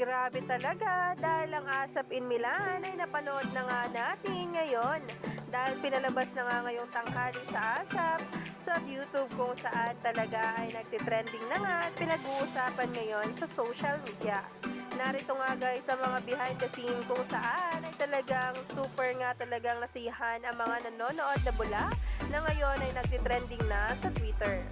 Grabe talaga dahil ang ASAP in Milan ay napanood na nga natin ngayon dahil pinalabas na nga ngayong tanghali sa ASAP sa YouTube kung saan talaga ay nagtitrending na nga at pinag-uusapan ngayon sa social media. Narito nga guys sa mga behind the scene kung saan ay talagang super nga talagang nasiyahan ang mga nanonood na bula na ngayon ay nagtitrending na sa Twitter.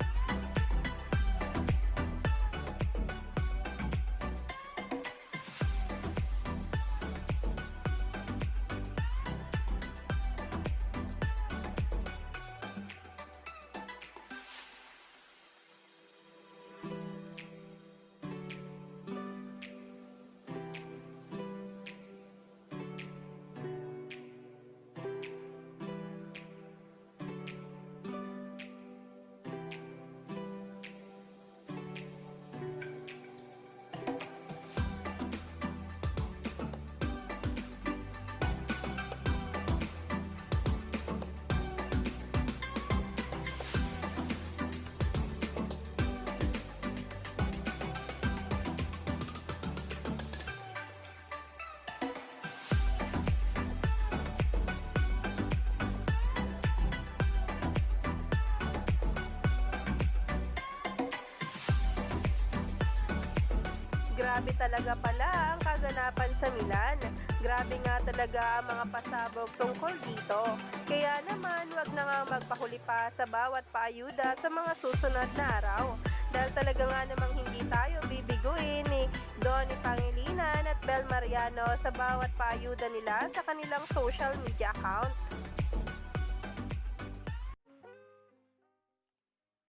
Grabe talaga pala ang kaganapan sa Milan. Grabe nga talaga ang mga pasabog tungkol dito. Kaya naman wag na nga magpahuli pa sa bawat paayuda sa mga susunod na araw. Dahil talaga nga namang hindi tayo bibiguin ni Donnie Pangilinan at Bel Mariano sa bawat paayuda nila sa kanilang social media account.